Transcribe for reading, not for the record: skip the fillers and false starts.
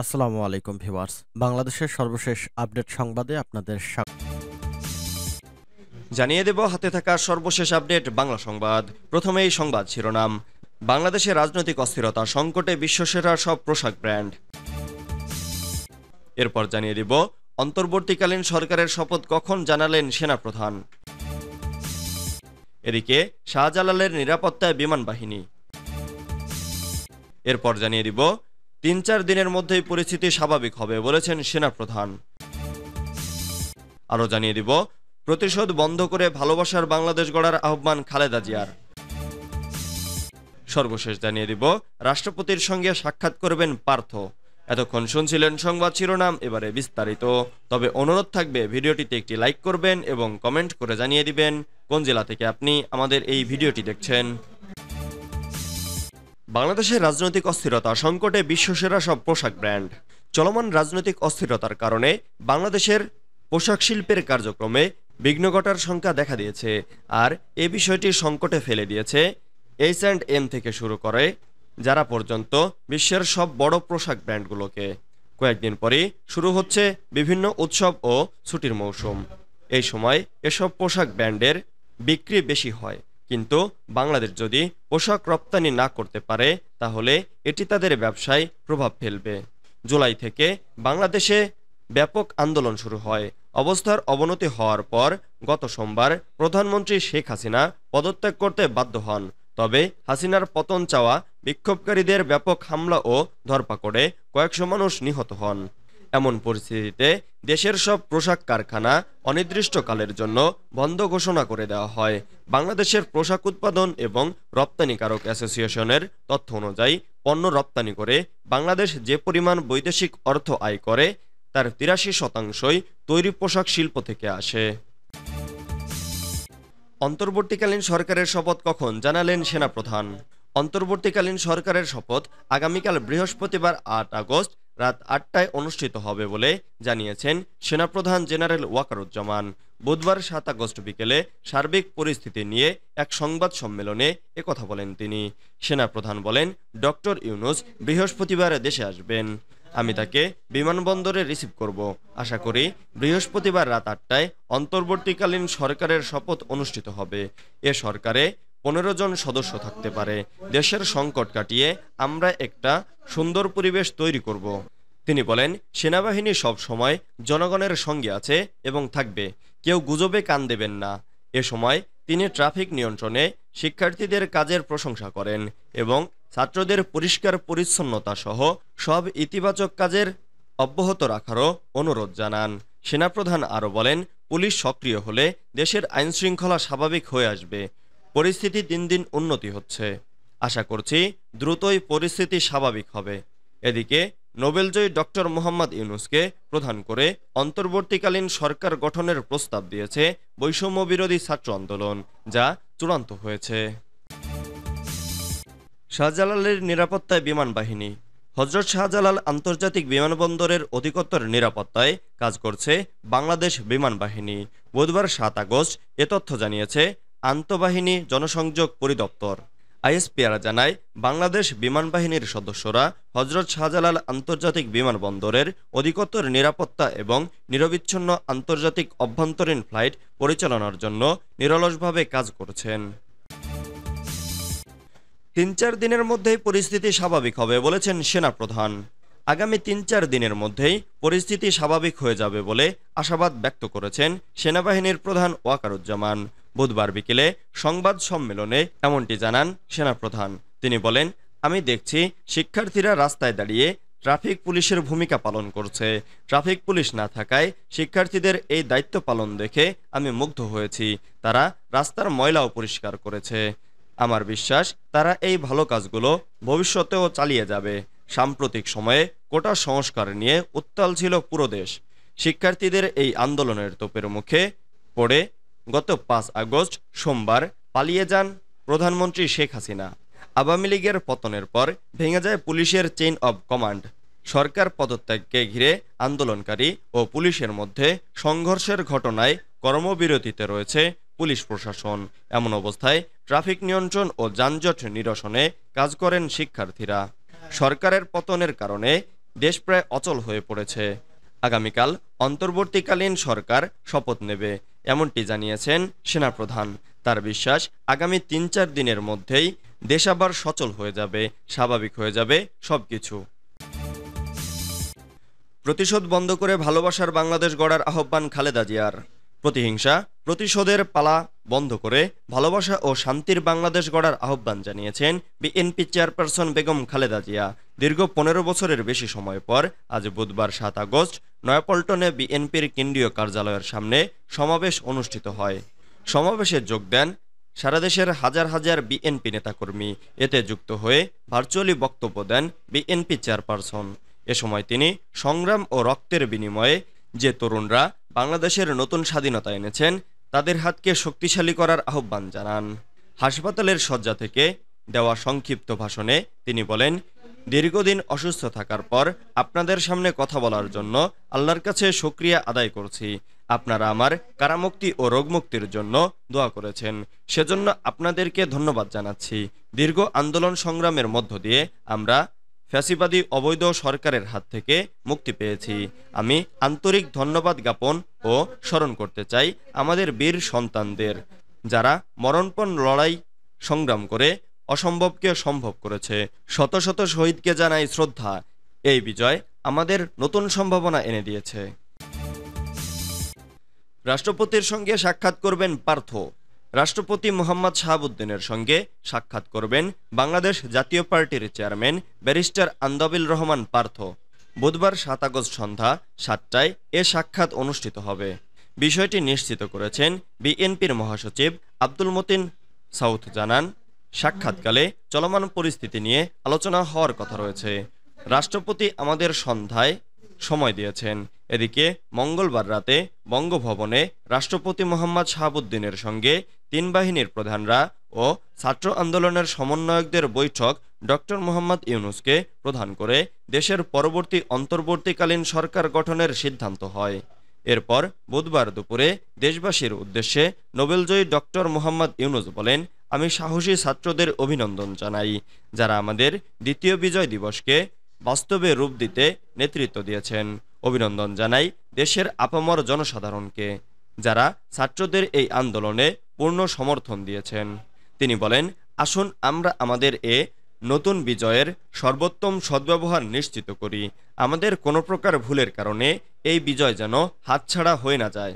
আসসালামু আলাইকুম ভিউয়ার্স। বাংলাদেশের সর্বশেষ আপডেট সংবাদে আপনাদের জানিয়ে দেব হাতে থাকা সর্বশেষ আপডেট বাংলা সংবাদ। প্রথমেই সংবাদ শিরোনাম। বাংলাদেশের রাজনৈতিক অস্থিরতা, সংকটে বিশ্বসেরা সব পোশাক ব্র্যান্ড। এরপর জানিয়ে দিব অন্তর্বর্তীকালীন সরকারের শপথ কখন জানালেন সেনাপ্রধান। এদিকে শাহজালালের নিরাপত্তায় বিমান বাহিনী। এরপর জানিয়ে দিব ৩-৪ দিনের মধ্যেই পরিস্থিতি স্বাভাবিক হবে বলেছেন সেনাপ্রধান। আরও জানিয়ে দিব প্রতিশোধ বন্ধ করে ভালোবাসার বাংলাদেশ গড়ার আহ্বান খালেদা জিয়ার। সর্বশেষ জানিয়ে দিব রাষ্ট্রপতির সঙ্গে সাক্ষাৎ করবেন পার্থ। এতক্ষণ শুনছিলেন সংবাদ শিরোনাম, এবারে বিস্তারিত। তবে অনুরোধ থাকবে ভিডিওটিতে একটি লাইক করবেন এবং কমেন্ট করে জানিয়ে দিবেন কোন জেলা থেকে আপনি আমাদের এই ভিডিওটি দেখছেন। বাংলাদেশের রাজনৈতিক অস্থিরতা, সংকটে বিশ্বসেরা সব পোশাক ব্র্যান্ড। চলমান রাজনৈতিক অস্থিরতার কারণে বাংলাদেশের পোশাক শিল্পের কার্যক্রমে বিঘ্ন ঘটার সংখ্যা দেখা দিয়েছে। আর এ বিষয়টি সংকটে ফেলে দিয়েছে H&M থেকে শুরু করে যারা পর্যন্ত বিশ্বের সব বড় পোশাক ব্র্যান্ডগুলোকে। কয়েকদিন পরেই শুরু হচ্ছে বিভিন্ন উৎসব ও ছুটির মৌসুম। এই সময় এসব পোশাক ব্র্যান্ডের বিক্রি বেশি হয়, কিন্তু বাংলাদেশ যদি পোশাক রপ্তানি না করতে পারে তাহলে এটি তাদের ব্যবসায় প্রভাব ফেলবে। জুলাই থেকে বাংলাদেশে ব্যাপক আন্দোলন শুরু হয়। অবস্থার অবনতি হওয়ার পর গত সোমবার প্রধানমন্ত্রী শেখ হাসিনা পদত্যাগ করতে বাধ্য হন। তবে হাসিনার পতন চাওয়া বিক্ষোভকারীদের ব্যাপক হামলা ও ধরপাকড়ে কয়েকশো মানুষ নিহত হন। এমন পরিস্থিতিতে দেশের সব পোশাক কারখানা অনির্দিষ্টকালের জন্য বন্ধ ঘোষণা করে দেওয়া হয়। বাংলাদেশের পোশাক উৎপাদন এবং রপ্তানিকারক অ্যাসোসিয়েশনের তথ্য অনুযায়ী পণ্য রপ্তানি করে বাংলাদেশ যে পরিমাণ বৈদেশিক অর্থ আয় করে তার ৮৩% তৈরি পোশাক শিল্প থেকে আসে। অন্তর্বর্তীকালীন সরকারের শপথ কখন জানালেন সেনাপ্রধান। অন্তর্বর্তীকালীন সরকারের শপথ আগামীকাল বৃহস্পতিবার ৮ আগস্ট রাত ৮টায় অনুষ্ঠিত হবে বলে জানিয়েছেন সেনাপ্রধান জেনারেল ওয়াকারুজ্জামান। বুধবার ৭ আগস্ট বিকেলে সার্বিক পরিস্থিতি নিয়ে এক সংবাদ সম্মেলনে একথা বলেন তিনি। সেনাপ্রধান বলেন, ডক্টর ইউনূস বৃহস্পতিবার দেশে আসবেন। আমি তাকে বিমানবন্দরে রিসিভ করব। আশা করি বৃহস্পতিবার রাত ৮টায় অন্তর্বর্তীকালীন সরকারের শপথ অনুষ্ঠিত হবে। এ সরকারে ১৫ জন সদস্য থাকতে পারে। দেশের সংকট কাটিয়ে আমরা একটা সুন্দর পরিবেশ তৈরি করব। তিনি বলেন, সেনাবাহিনী সব সময় জনগণের সঙ্গে আছে এবং থাকবে। কেউ গুজবে কান দেবেন না। এ সময় তিনি ট্রাফিক নিয়ন্ত্রণে শিক্ষার্থীদের কাজের প্রশংসা করেন এবং ছাত্রদের পরিষ্কার পরিচ্ছন্নতা সহ সব ইতিবাচক কাজের অব্যাহত রাখারও অনুরোধ জানান। সেনাপ্রধান আরও বলেন, পুলিশ সক্রিয় হলে দেশের আইনশৃঙ্খলা স্বাভাবিক হয়ে আসবে। পরিস্থিতি দিন দিন উন্নতি হচ্ছে। আশা করছি দ্রুতই পরিস্থিতি স্বাভাবিক হবে। এদিকে নোবেলজয়ী ডক্টর মোহাম্মদ ইউনূসকে প্রধান করে অন্তর্বর্তীকালীন সরকার গঠনের প্রস্তাব দিয়েছে বৈষম্য বিরোধী ছাত্র আন্দোলন, যা চূড়ান্ত হয়েছে। শাহজালালের নিরাপত্তায় বিমান বাহিনী। হযরত শাহজালাল আন্তর্জাতিক বিমানবন্দরের অধিকতর নিরাপত্তায় কাজ করছে বাংলাদেশ বিমান বাহিনী। বুধবার ৭ আগস্ট এ তথ্য জানিয়েছে আন্তঃবাহিনী জনসংযোগ পরিদপ্তর। আইএসপিআর জানায়, বাংলাদেশ বিমান বাহিনীর সদস্যরা হযরত শাহজালাল আন্তর্জাতিক বিমানবন্দরের অধিকতর নিরাপত্তা এবং নিরবিচ্ছিন্ন আন্তর্জাতিক অভ্যন্তরীণ ফ্লাইট পরিচালনার জন্য নিরলসভাবে কাজ করছেন। ৩-৪ দিনের মধ্যেই পরিস্থিতি স্বাভাবিক হবে বলেছেন সেনাপ্রধান। আগামী ৩-৪ দিনের মধ্যেই পরিস্থিতি স্বাভাবিক হয়ে যাবে বলে আশাবাদ ব্যক্ত করেছেন সেনাবাহিনীর প্রধান ওয়াকারুজ্জামান। বুধবার বিকেলে সংবাদ সম্মেলনে এমনটি জানান সেনাপ্রধান। তিনি বলেন, আমি দেখছি শিক্ষার্থীরা রাস্তায় দাঁড়িয়ে ট্রাফিক পুলিশের ভূমিকা পালন করছে। ট্রাফিক পুলিশ না থাকায় শিক্ষার্থীদের এই দায়িত্ব পালন দেখে আমি মুগ্ধ হয়েছি। তারা রাস্তার ময়লাও পরিষ্কার করেছে। আমার বিশ্বাস তারা এই ভালো কাজগুলো ভবিষ্যতেও চালিয়ে যাবে। সাম্প্রতিক সময়ে কোটা সংস্কার নিয়ে উত্তাল ছিল পুরো দেশ। শিক্ষার্থীদের এই আন্দোলনের তোপের মুখে পড়ে গত ৫ আগস্ট সোমবার পালিয়ে যান প্রধানমন্ত্রী শেখ হাসিনা। আওয়ামী লীগের পতনের পর ভেঙে যায় পুলিশের চেইন অব কমান্ড। সরকার পদত্যাগকে ঘিরে আন্দোলনকারী ও পুলিশের মধ্যে সংঘর্ষের ঘটনায় কর্মবিরতিতে রয়েছে পুলিশ প্রশাসন। এমন অবস্থায় ট্রাফিক নিয়ন্ত্রণ ও যানজট নিরসনে কাজ করেন শিক্ষার্থীরা। সরকারের পতনের কারণে দেশ প্রায় অচল হয়ে পড়েছে। আগামীকাল অন্তর্বর্তীকালীন সরকার শপথ নেবে, এমনটি জানিয়েছেন সেনাপ্রধান। তার বিশ্বাস, আগামী ৩-৪ দিনের মধ্যেই দেশ আবার সচল হয়ে যাবে, স্বাভাবিক হয়ে যাবে সবকিছু। প্রতিশোধ বন্ধ করে ভালোবাসার বাংলাদেশ গড়ার আহ্বান খালেদা জিয়ার। প্রতিহিংসা, প্রতিশোধের পালা বন্ধ করে ভালোবাসা ও শান্তির বাংলাদেশ গড়ার আহ্বান জানিয়েছেন বিএনপি চেয়ারপারসন বেগম খালেদা জিয়া। দীর্ঘ ১৫ বছরের বেশি সময় পর আজ বুধবার ৭ আগস্ট নয়াপল্টনে বিএনপির কেন্দ্রীয় কার্যালয়ের সামনে সমাবেশ অনুষ্ঠিত হয়। সমাবেশে যোগ দেন সারা দেশের হাজার হাজার বিএনপি নেতাকর্মী। এতে যুক্ত হয়ে ভার্চুয়ালি বক্তব্য দেন বিএনপি চেয়ারপারসন। এ সময় তিনি সংগ্রাম ও রক্তের বিনিময়ে যে তরুণরা বাংলাদেশের নতুন স্বাধীনতা এনেছেন, তাদের হাতকে শক্তিশালী করার আহ্বান জানান। হাসপাতালের শয্যা থেকে দেওয়া সংক্ষিপ্ত ভাষণে তিনি বলেন, দীর্ঘদিন অসুস্থ থাকার পর আপনাদের সামনে কথা বলার জন্য আল্লাহর কাছে শুকরিয়া আদায় করছি। আপনারা আমার কারামুক্তি ও রোগমুক্তির জন্য দোয়া করেছেন, সেজন্য আপনাদেরকে ধন্যবাদ জানাচ্ছি। দীর্ঘ আন্দোলন সংগ্রামের মধ্য দিয়ে আমরা ফ্যাসিবাদী অবৈধ সরকারের হাত থেকে মুক্তি পেয়েছি। আমি আন্তরিক ধন্যবাদ জ্ঞাপন ও স্মরণ করতে চাই আমাদের বীর সন্তানদের, যারা মরণপণ লড়াই সংগ্রাম করে অসম্ভবকে সম্ভব করেছে। শত শত শহীদকে জানাই শ্রদ্ধা। এই বিজয় আমাদের নতুন সম্ভাবনা এনে দিয়েছে। রাষ্ট্রপতির সঙ্গে সাক্ষাৎ করবেন পার্থ। রাষ্ট্রপতি মোহাম্মদ শাহাবুদ্দিনের সঙ্গে সাক্ষাৎ করবেন বাংলাদেশ জাতীয় পার্টির চেয়ারম্যান ব্যারিস্টার আন্দাবিল রহমান পার্থ। বুধবার ৭ আগস্ট সন্ধ্যা ৭টায় এ সাক্ষাৎ অনুষ্ঠিত হবে। বিষয়টি নিশ্চিত করেছেন বিএনপির মহাসচিব আব্দুল মতিন সাউদ। জানান, সাক্ষাৎকালে চলমান পরিস্থিতি নিয়ে আলোচনা হওয়ার কথা রয়েছে। রাষ্ট্রপতি আমাদের সন্ধ্যায় সময় দিয়েছেন। এদিকে মঙ্গলবার রাতে বঙ্গভবনে রাষ্ট্রপতি মোহাম্মদ শাহাবুদ্দিনের সঙ্গে ৩ বাহিনীর প্রধানরা ও ছাত্র আন্দোলনের সমন্বয়কদের বৈঠক ডক্টর মোহাম্মদ ইউনূসকে প্রধান করে দেশের পরবর্তী অন্তর্বর্তীকালীন সরকার গঠনের সিদ্ধান্ত হয়। এরপর বুধবার দুপুরে দেশবাসীর উদ্দেশ্যে নোবেলজয়ী ডক্টর মোহাম্মদ ইউনূস বলেন, আমি সাহসী ছাত্রদের অভিনন্দন জানাই, যারা আমাদের দ্বিতীয় বিজয় দিবসকে বাস্তবে রূপ দিতে নেতৃত্ব দিয়েছেন। অভিনন্দন জানাই দেশের আপামর জনসাধারণকে, যারা ছাত্রদের এই আন্দোলনে পূর্ণ সমর্থন দিয়েছেন। তিনি বলেন, আসুন আমরা আমাদের এ নতুন বিজয়ের সর্বোত্তম সদ্ব্যবহার নিশ্চিত করি। আমাদের কোনো প্রকার ভুলের কারণে এই বিজয় যেন হাতছাড়া হয়ে না যায়।